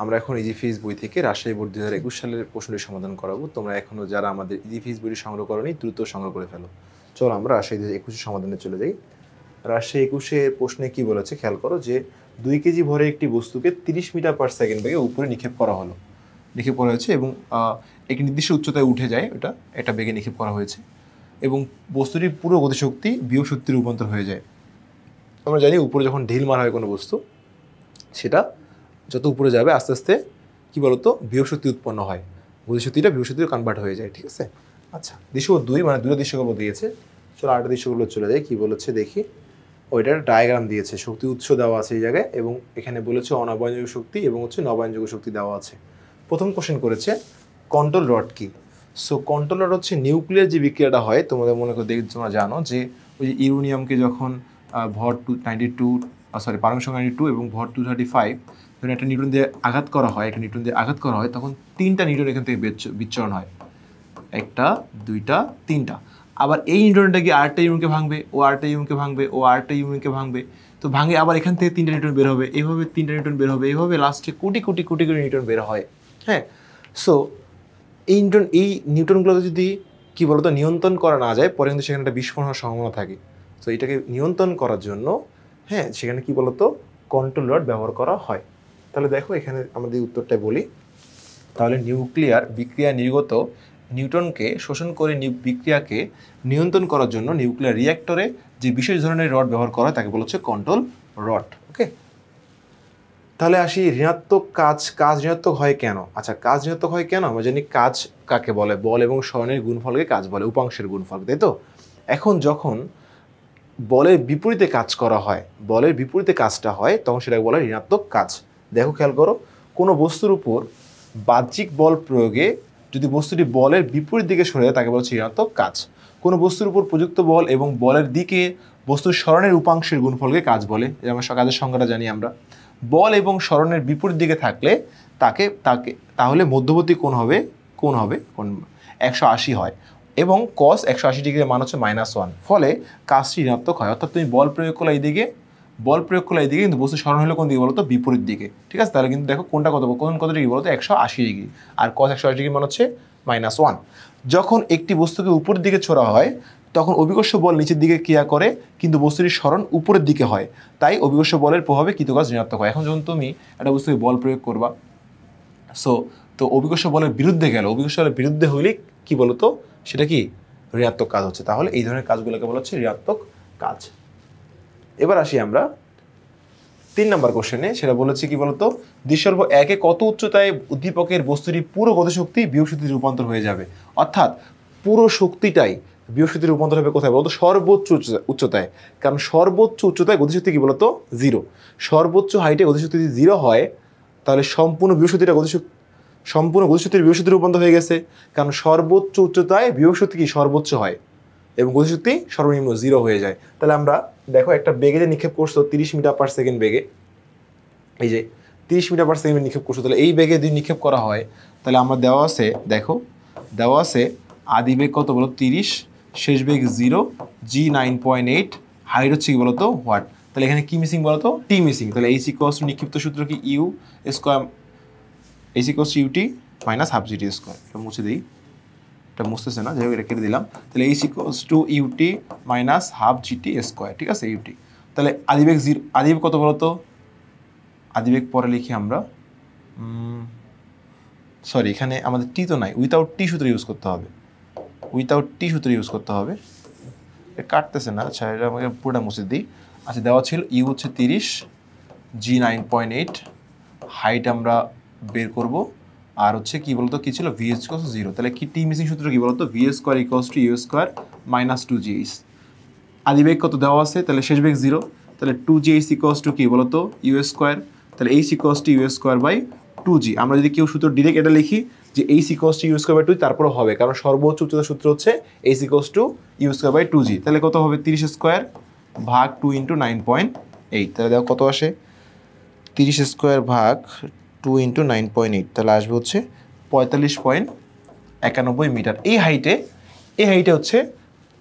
আমরা এখন easy physics বই থেকে রাজশাহী বোর্ড 2021 সালের প্রশ্নটি সমাধান করাবো। তোমরা এখনও যারা আমাদের ইজি ফিজিক্স বইটি সংগ্রহ করোনি দ্রুত সংগ্রহ করে ফেলো। চলো আমরা রাজশাহী 2021 সমাধানে চলে যাই। রাজশাহী 21 প্রশ্নে কি বলেছে খেয়াল করো যে 2 কেজি ভরের একটি বস্তুকে 30 মিটার পার সেকেন্ড বেগে উপরে নিক্ষেপ করা হলো, নিক্ষেপ করা হয়েছে এবং একটি নির্দিষ্ট উচ্চতায় উঠে যায়, এটা বেগে নিক্ষেপ করা হয়েছে এবং বস্তুটির পুরো গতিশক্তি বিয়োগ শক্তির রূপান্তর হয়ে যায়। আমরা জানি উপরে যখন ঢিল মারা হয় কোনো বস্তু, সেটা যত উপরে যাবে আস্তে আস্তে কী বলতো বিয়োগ শক্তি উৎপন্ন হয়, গতিশক্তিটা বিয়োগ শক্তিতে কনভার্ট হয়ে যায়। ঠিক আছে, আচ্ছা দৃশ্য 2 মানে দুটো দৃশ্যকল্প দিয়েছে। চলো আরেকটা দৃশ্যকল্প চলে যায়, কী বলেছে দেখি। ওইটার ডায়াগ্রাম দিয়েছে, শক্তি উৎস দেওয়া আছে এই জায়গায় এবং এখানে বলেছে অনবায়নযোগ্য শক্তি এবং নবায়নযোগ্য শক্তি দেওয়া আছে। প্রথম কোশ্চেন করেছে কন্ট্রোল রড কি। সো কন্ট্রোল রড হচ্ছে নিউক্লিয়ার যে বিক্রিয়াটা হয়, তোমাদের মনে করে দেখে তোমরা জানো যে ওই যে ইউরেনিয়ামকে যখন ভর 292 পারমাণবিক সংখ্যা 92 এবং ভর 235 যখন একটা নিউট্রন দিয়ে আঘাত করা হয়, তখন 3টা নিউট্রন এখান থেকে বিচ্ছরণ হয়, 1টা 2টা 3টা। আবার এই নিউট্রনটা গিয়ে আরেকটা ইউনিটকে ভাঙবে, ও আরেকটা ইউনিটকে ভাঙবে, ও আরেকটা ইউনিটকে ভাঙবে, তো ভাঙে আবার এখান থেকে 3টা নিউট্রন বের হবে, এইভাবে 3টা নিউট্রন বের হবে, এইভাবে লাস্টে কোটি কোটি কোটি কোটি নিউট্রন বের হয়। হ্যাঁ, সো এই নিউট্রনগুলোকে যদি কী বলতো নিয়ন্ত্রণ করা না যায়, পরে কিন্তু সেখানে একটা বিস্ফোরণ হওয়ার সম্ভাবনা থাকে। তো এটাকে নিয়ন্ত্রণ করার জন্য সেখানে কী বলতো কন্ট্রোল রড ব্যবহার করা হয়। তাহলে দেখো এখানে আমাদের উত্তরটা বলি, তাহলে নিউক্লিয়ার বিক্রিয়া নির্গত নিউট্রনকে শোষণ করে বিক্রিয়াকে নিয়ন্ত্রণ করার জন্য নিউক্লিয়ার রিঅ্যাক্টরে যে বিশেষ ধরনের রড ব্যবহার করা হয় তাকে বলা হচ্ছে কন্ট্রোল রড। ওকে, তাহলে আসি ঋণাত্মক কাজ ঋণাত্মক হয় কেন। আচ্ছা, কাজ ঋণাত্মক হয় কেন? আমরা জানি কাজ কাকে বলে, বল এবং সরণের গুণফলকে কাজ বলে, উপাংশের গুণফল, তাই তো। এখন যখন বলের বিপরীতে কাজ করা হয়, বলের বিপরীতে কাজটা হয়, তখন সেটাকে বলা হয় ঋণাত্মক কাজ। দেখো খেয়াল করো, কোনো বস্তুর উপর বাহ্যিক বল প্রয়োগে যদি বস্তুটি বলের বিপরীত দিকে সরে যায় তাকে বলা হচ্ছে ঋণাত্মক কাজ। কোনো বস্তুর উপর প্রযুক্ত বল এবং বলের দিকে বস্তুর সরণের উপাংশের গুণফলকে কাজ বলে। আমরা কাজের সংজ্ঞাটা জানি আমরা, বল এবং সরণের বিপরীত দিকে থাকলে তাহলে মধ্যবর্তী কোণ হবে 180 হয় এবং cos 180 ডিগ্রির মান হচ্ছে -1, ফলে কাজটি ঋণাত্মক হয়। অর্থাৎ তুমি বল প্রয়োগ করলে এইদিকে, কিন্তু বস্তু সরণ হলে কোন দিকে বলো তো বিপরীত দিকে। ঠিক আছে, তাহলে কিন্তু দেখো কোনটা কত ডিগ্রি বলো তো 180 ডিগ্রি, আর cos 180 ডিগ্রি মান হচ্ছে -1। যখন একটি বস্তুকে উপরের দিকে ছোড়া হয় তখন অভিকর্ষ বল নিচের দিকে ক্রিয়া করে, কিন্তু বস্তুটির সরণ উপরের দিকে হয়, তাই অভিকর্ষ বলের প্রভাবে কৃতকাজ ঋণাত্মক হয়। এখন যখন তুমি একটা বস্তুকে বল প্রয়োগ করবা, তো অভিকর্ষ বলের বিরুদ্ধে গেল, অভিকর্ষ বলের বিরুদ্ধে হইলে কি বলতো সেটা কি ঋণাত্মক কাজ হচ্ছে। তাহলে এই ধরনের কাজগুলোকে বলা হচ্ছে ঋণাত্মক কাজ। এবার আসি আমরা 3 নম্বর কোশ্চেনে, সেটা বলেছে কি বলতো, দৃশ্যকল্প 1-এ কত উচ্চতায় উদ্দীপকের বস্তুটির পুরো গতিশক্তি বিয়োগ শক্তিতে রূপান্তর হয়ে যাবে। অর্থাৎ পুরো শক্তিটাই বিয়োগ শক্তিতে রূপান্তর হবে কোথায় বলতো, সর্বোচ্চ উচ্চতায়। কারণ সর্বোচ্চ উচ্চতায় গতিশক্তি কি বলতো 0। সর্বোচ্চ হাইটে গতিশক্তি যদি 0 হয় তাহলে সম্পূর্ণ গতিশক্তির বিয়োগ শক্তিতে রূপান্তর হয়ে গেছে। কারণ সর্বোচ্চ উচ্চতায় বিয়োগ শক্তি কি সর্বোচ্চ হয় এবং গতিশক্তি সর্বনিম্ন 0 হয়ে যায়। তাহলে আমরা দেখো একটা বেগে যে নিক্ষেপ করছো 30 মিটার পার সেকেন্ড বেগে, এই যে 30 মিটার পার সেকেন্ড নিক্ষেপ করছো, তাহলে এই বেগে যদি নিক্ষেপ করা হয় তাহলে আমার দেওয়া আছে আদি বেগ কত বলো 30, শেষ বেগ 0, g 9.8, হাইট হচ্ছে কি বলতো হোয়াট। তাহলে এখানে কি মিসিং বলতো, টি মিসিং। তাহলে এইচ ইকুয়ালস টু নিক্ষিপ্ত সূত্র কি U square, H equals to UT minus half GT square. এটা মুছে দিই, এটা মুছতেছে না, যাই হোক এটা কেটে দিলাম। তাহলে H equals to UT minus half GT square. ঠিক আছে, ইউটি। তাহলে আদিবেগ 0, আদিবেগ কত বলতো, আদিবেগ পরে লিখি আমরা, এখানে আমাদের টি তো নাই, উইথাউট টি সূত্র ইউজ করতে হবে, কাটতেছে না। আচ্ছা, এটা আমাকে পুরোটা মুছে দিই। আচ্ছা, দেওয়া ছিল ইউ হচ্ছে 30, জি 9.8, হাইট আমরা বের করব, আর হচ্ছে কি বলতো কি ছিল ভি ইকুয়ালস টু 0। তাহলে কি টি মিসিং সূত্র কি বলতো, v square equals to u square minus 2gh। আদিবেগ কত দেওয়া আছে, তাহলে শেষ বেগ 0, তাহলে 2gh ইকুয়ালস টু কি বলতো ইউ স্কোয়ার, তাহলে H equals to u square by 2g। আমরা যদি কেউ সূত্র ডিরেক্ট এটা লিখি যে h equals to u square by 2, তারপরে হবে, কারণ সর্বোচ্চ উচ্চতার সূত্র হচ্ছে h equals to u square by 2g। তাহলে কত হবে 30 স্কোয়ার ভাগ 2 ইন্টু 9.8। তাহলে দেখো কত আসে, 30 স্কোয়ার ভাগ 2 ইন্টু 9.8, তাহলে আসবে হচ্ছে 45.91 মিটার। এই হাইটে হচ্ছে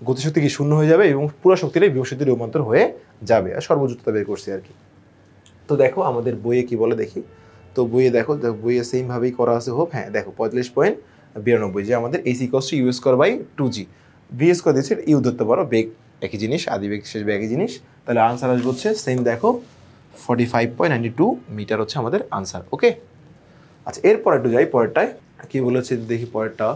গতিশক্তি কি শূন্য হয়ে যাবে এবং পুরো শক্তিটাই বিয়োগ শক্তিতে রূপান্তর হয়ে যাবে, আর সর্বোচ্চ উচ্চতা বের করছি আর কি। তো দেখো আমাদের বইয়ে কি বলে দেখি, তো বইয়ে দেখো, বইয়ে সেমভাবেই করা আছে হোপ। হ্যাঁ দেখো 45.92 যে আমাদের AC = U²/2G। V² দিচ্ছে, ইউ ধরতে পারো, বেগ একই জিনিস, আদি বেগ শেষ বেগ একই জিনিস। তাহলে আনসার আসবে হচ্ছে সেম, দেখো 45.92 মিটার হচ্ছে আমাদের আনসার। ওকে, আচ্ছা এরপর একটু যাই পরেরটায় কি বলেছে দেখি। পরেরটা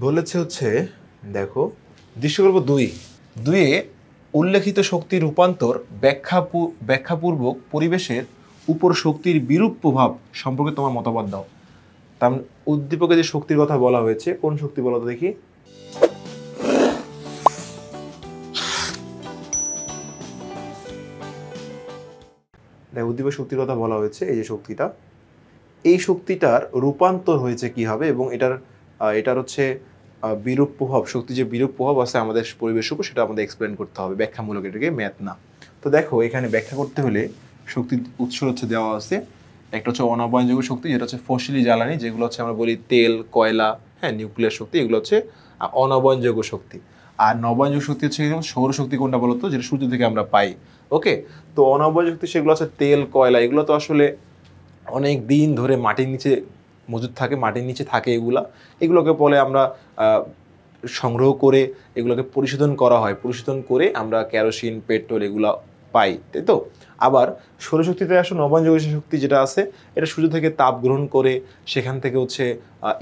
বলেছে হচ্ছে দেখো দৃশ্যকল্প 2 উল্লেখিত শক্তির রূপান্তর ব্যাখ্যাপূর্বক পরিবেশের উপর শক্তির বিরূপ প্রভাব সম্পর্কে তোমার মতামত দাও। তার উদ্দীপকে যে শক্তির কথা বলা হয়েছে, কোন শক্তি বলো তো দেখি। দেখ উদ্দীপক শক্তির কথা বলা হয়েছে, এই যে শক্তিটা, এই শক্তিটার রূপান্তর হয়েছে কি হবে এবং এটার হচ্ছে বিরূপ প্রভাব, শক্তি যে বিরূপ প্রভাব আছে আমাদের পরিবেশের উপর, সেটা আমাদের এক্সপ্লেন করতে হবে, ব্যাখ্যামূলক, এটাকে ম্যাথ না। তো দেখো এখানে ব্যাখ্যা করতে হলে শক্তির উৎস হচ্ছে দেওয়া আছে। একটা হচ্ছে অনবয়নযোগ্য শক্তি, যেটা হচ্ছে ফসিলি জ্বালানি, যেগুলো হচ্ছে আমরা বলি তেল, কয়লা, হ্যাঁ নিউক্লিয়ার শক্তি, এগুলো হচ্ছে অনবয়নযোগ্য শক্তি। আর নবয়নযোগ্য শক্তি হচ্ছে সৌরশক্তি, কোনটা বলো তো, যেটা সূর্য থেকে আমরা পাই। ওকে, তো অনবয়নযোগ্য শক্তি সেগুলো হচ্ছে তেল, কয়লা, এগুলো তো আসলে অনেক দিন ধরে মাটির নিচে মজুদ থাকে, মাটির নিচে থাকে এগুলোকে বলে আমরা সংগ্রহ করে এগুলোকে পরিশোধন করা হয়, পরিশোধন করে আমরা কেরোসিন, পেট্রোল এগুলো পাই, তাই তো। আবার সৌরশক্তিতে আসলে নবায়নযোগ্য শক্তি যেটা আছে, এটা সূর্য থেকে তাপ গ্রহণ করে সেখান থেকে হচ্ছে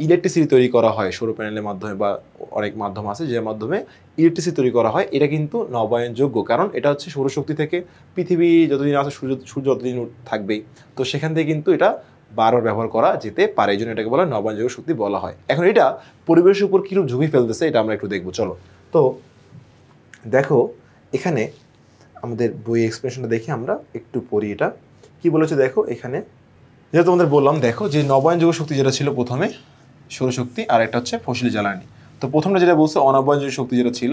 ইলেকট্রিসিটি তৈরি করা হয় সৌর প্যানেলের মাধ্যমে, বা অনেক মাধ্যম আছে যে মাধ্যমে ইলেকট্রিসিটি তৈরি করা হয়। এটা কিন্তু নবায়নযোগ্য, কারণ এটা হচ্ছে সৌরশক্তি থেকে পৃথিবী যতদিন আছে, সূর্য ততদিন থাকবেই, তো সেখান থেকে কিন্তু এটা বারবার ব্যবহার করা যেতে পারে, এই জন্য এটাকে বলা নবায়নযোগ্য শক্তি বলা হয়। এখন এটা পরিবেশের উপর কীরূপ ঝুঁকি ফেলতেছে এটা আমরা একটু দেখবো, চলো। তো দেখো এখানে আমাদের বই এক্সপ্রেশনটা দেখি, আমরা একটু পড়ি এটা কি বলেছে। দেখো এখানে যেটা তোমাদের বললাম, দেখো যে নবায়নযোগ্য শক্তি যেটা ছিল প্রথমে সৌরশক্তি, আর একটা হচ্ছে ফসিলি জ্বালানি। তো প্রথমটা যেটা বলছে অনবায়নযোগ্য শক্তি যেটা ছিল,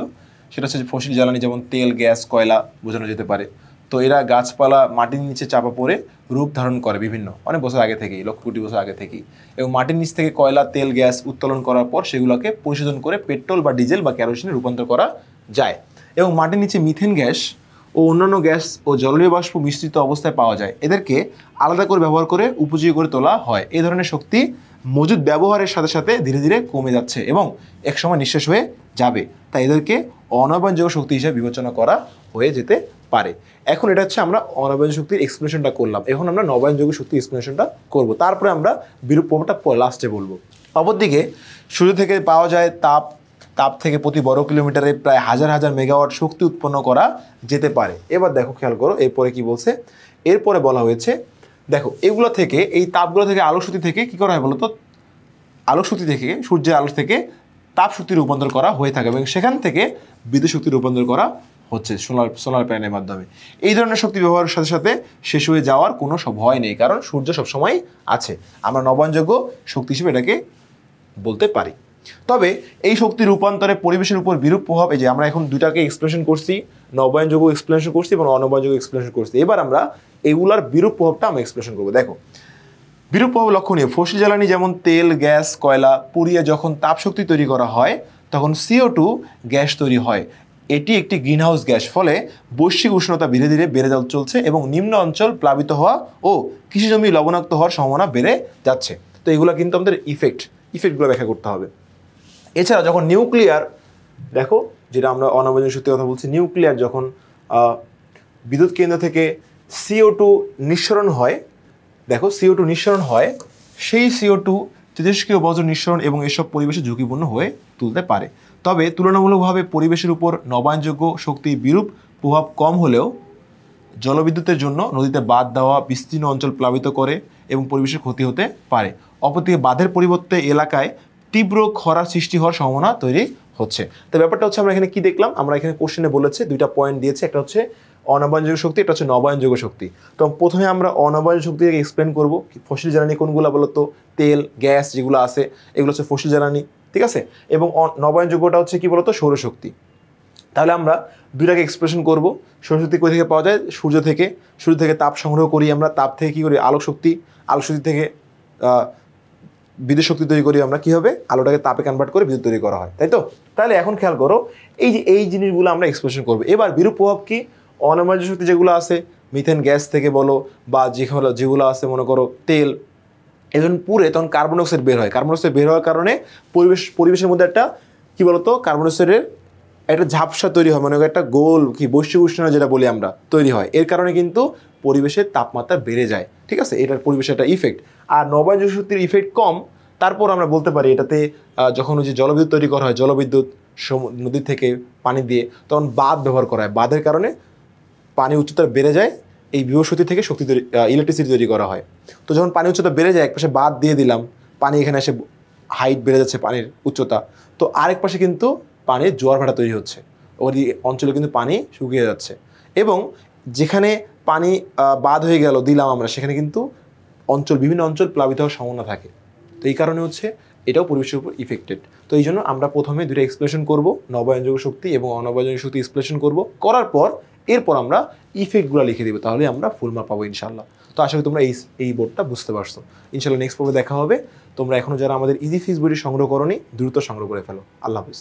সেটা হচ্ছে ফসিলি জ্বালানি, যেমন তেল, গ্যাস, কয়লা বোঝানো যেতে পারে। তো এরা গাছপালা মাটির নিচে চাপা পড়ে রূপ ধারণ করে বিভিন্ন অনেক বছর আগে থেকেই, লক্ষ কোটি বছর আগে থেকেই, এবং মাটির নিচ থেকে কয়লা, তেল, গ্যাস উত্তোলন করার পর সেগুলোকে পরিশোধন করে পেট্রোল বা ডিজেল বা কেরোসিনে রূপান্তর করা যায়। এবং মাটির নিচে মিথেন গ্যাস ও অন্যান্য গ্যাস ও জলীয় বাষ্প মিশ্রিত অবস্থায় পাওয়া যায়, এদেরকে আলাদা করে ব্যবহার করে উপযোগী করে তোলা হয়। এই ধরনের শক্তি মজুদ ব্যবহারের সাথে সাথে ধীরে ধীরে কমে যাচ্ছে এবং একসময় নিঃশেষ হয়ে যাবে, তাই এদেরকে অনবায়নযোগ্য শক্তি হিসেবে বিবেচনা করা হয়ে যেতে পারে। এখন এটা হচ্ছে আমরা অনবায়নযোগ্য শক্তির এক্সপ্লেনেশনটা করলাম, এখন আমরা নবায়নযোগ্য শক্তির এক্সপ্লেনেশনটা করব, তারপরে আমরা বিরূপ প্রভাবটা লাস্টে বলবো। অপরদিকে সূর্য থেকে পাওয়া যায় তাপ থেকে প্রতি বর্গ কিলোমিটারে প্রায় হাজার হাজার মেগাওয়াট শক্তি উৎপন্ন করা যেতে পারে। এবার দেখো খেয়াল করো এরপরে কি বলছে। এরপরে বলা হয়েছে দেখো এগুলো থেকে, এই তাপগুলো থেকে, আলোক শক্তি থেকে কি করা হয় বলো তো, আলোক শক্তি থেকে, সূর্যের আলো থেকে তাপ শক্তি রূপান্তর করা হয়ে থাকে এবং সেখান থেকে বিদ্যুৎ শক্তি রূপান্তর করা হচ্ছে সোলার প্যানেলের মাধ্যমে। এই ধরনের শক্তি ব্যবহারের সাথে সাথে শেষ হয়ে যাওয়ার কোনো ভয় নেই, কারণ সূর্য সবসময় আছে। আমরা নবায়নযোগ্য শক্তি হিসেবে এটাকে বলতে পারি। তবে এই শক্তি রূপান্তরে পরিবেশের উপর বিরূপ প্রভাব, এই যে আমরা এখন দুইটাকে এক্সপ্লেনেশন করছি, নবায়নযোগ্য এক্সপ্লেনেশন করছি এবং অনবায়নযোগ্য এক্সপ্লেনেশন করছি। এবার আমরা এগুলার বিরূপ প্রভাবটা আমরা এক্সপ্লেনেশন করবো। দেখো বিরূপ প্রভাব লক্ষণীয়, ফসিল জ্বালানি যেমন তেল, গ্যাস, কয়লা পুড়িয়ে যখন তাপ শক্তি তৈরি করা হয় তখন CO2 গ্যাস তৈরি হয়। এটি একটি গ্রিনহাউস গ্যাস, ফলে বৈশ্বিক উষ্ণতা ধীরে ধীরে বেড়ে চলছে এবং নিম্ন অঞ্চল প্লাবিত হওয়া ও কৃষিজমি লবণাক্ত হওয়ার সম্ভাবনা বেড়ে যাচ্ছে। তো এগুলো কিন্তু আমাদের ইফেক্টগুলো ব্যাখ্যা করতে হবে। এছাড়া যখন নিউক্লিয়ার, দেখো যেটা আমরা অনবায়নযোগ্য শক্তির কথা বলছি, নিউক্লিয়ার যখন বিদ্যুৎ কেন্দ্র থেকে CO2 নিঃসরণ হয়, দেখো CO2 নিঃসরণ হয়, সেই CO2 তেজস্ক্রিয় বজ্র নিঃসরণ এবং এসব পরিবেশে ঝুঁকিপূর্ণ হয়ে তুলতে পারে। তবে তুলনামূলকভাবে পরিবেশের উপর নবায়নযোগ্য শক্তির বিরূপ প্রভাব কম হলেও জলবিদ্যুতের জন্য নদীতে বাঁধ দেওয়া বিস্তীর্ণ অঞ্চল প্লাবিত করে এবং পরিবেশের ক্ষতি হতে পারে। অপরদিকে বাঁধের পরিবর্তে এলাকায় তীব্র খরার সৃষ্টি হওয়ার সম্ভাবনা তৈরি হচ্ছে। তো ব্যাপারটা হচ্ছে আমরা এখানে কি দেখলাম, আমরা এখানে কোশ্চেনে বলেছে দুইটা পয়েন্ট দিয়েছে, একটা হচ্ছে অনবায়নযোগ্য শক্তি, এটা হচ্ছে নবায়নযোগ্য শক্তি। তো প্রথমে আমরা অনবায়নযোগ্য শক্তিকে এক্সপ্লেন করবো। ফসিল জ্বালানি কোনগুলো বলতো, তেল, গ্যাস যেগুলো আছে এগুলো হচ্ছে ফসিল জ্বালানি, ঠিক আছে। এবং নবায়নযোগ্যটা হচ্ছে কি বলতো, সৌরশক্তি। তাহলে আমরা দুইটাকে এক্সপ্রেশন করব। সৌরশক্তি কোথা থেকে পাওয়া যায়, সূর্য থেকে তাপ সংগ্রহ করি আমরা, তাপ থেকে কী করি, আলোক শক্তি থেকে বিদ্যুৎ শক্তি তৈরি করি আমরা, কী হবে, আলোটাকে তাপে কনভার্ট করে বিদ্যুৎ তৈরি করা হয়, তাই তো। তাহলে এখন খেয়াল করো এই জিনিসগুলো আমরা এক্সপ্রেশন করবো। এবার বিরূপ প্রভাব কি, অনবায়নযোগ্য শক্তি যেগুলো আছে মিথেন গ্যাস থেকে বলো, বা যেগুলো আছে মনে করো তেল, এই যখন পুড়ে তখন কার্বন ডাইঅক্সাইড বের হয়, কার্বন ডাইঅক্সাইড বের হওয়ার কারণে পরিবেশের মধ্যে একটা কি বলতো কার্বন ডাইঅক্সাইডের একটা ঝাপসা তৈরি হয়, মানে একটা গোল কি বৈশ্বিক উষ্ণায়ন যেটা বলি আমরা তৈরি হয়। এর কারণে কিন্তু পরিবেশের তাপমাত্রা বেড়ে যায়, ঠিক আছে, এটার পরিবেশের একটা ইফেক্ট। আর নবায়নযোগ্য শক্তির ইফেক্ট কম, তারপর আমরা বলতে পারি এটাতে যখন ওই যে জলবিদ্যুৎ তৈরি করা হয়, জলবিদ্যুৎ নদী থেকে পানি দিয়ে, তখন বাঁধ ব্যবহার করা হয়, বাঁধের কারণে পানি উচ্চতা বেড়ে যায়, এই বিভব শক্তি থেকে শক্তি তৈরি ইলেকট্রিসিটি তৈরি করা হয়। তো যখন পানি উচ্চতা বেড়ে যায়, একপাশে বাঁধ দিয়ে দিলাম, পানি এখানে এসে হাইট বেড়ে যাচ্ছে পানির উচ্চতা, তো আরেক পাশে কিন্তু পানির জোয়ার ভাটা তৈরি হচ্ছে, ওই অঞ্চলে কিন্তু পানি শুকিয়ে যাচ্ছে। এবং যেখানে পানি বাঁধ হয়ে গেল দিলাম আমরা, সেখানে কিন্তু বিভিন্ন অঞ্চল প্লাবিত হওয়ার সম্ভাবনা থাকে। তো এই কারণে হচ্ছে এটাও পরিবেশের উপর ইফেক্টেড। তো এই জন্য আমরা প্রথমে দুটো এক্সপ্লেনেশন করব, নবায়নযোগ্য শক্তি এবং অনবায়নযোগ্য শক্তি এক্সপ্লেনেশন করব, করার পর এরপর আমরা ইফেক্টগুলো লিখে দিব, তাহলে আমরা ফুল মার্ক পাবো ইনশাল্লাহ। তো আশা করি তোমরা এই বোর্ডটা বুঝতে পারছো। ইনশাল্লাহ নেক্সট পর্বে দেখা হবে। তোমরা এখনও যারা আমাদের ইজি ফিজ বইটি সংগ্রহ করোনি দ্রুত সংগ্রহ করে ফেলো। আল্লাহ হাফিজ।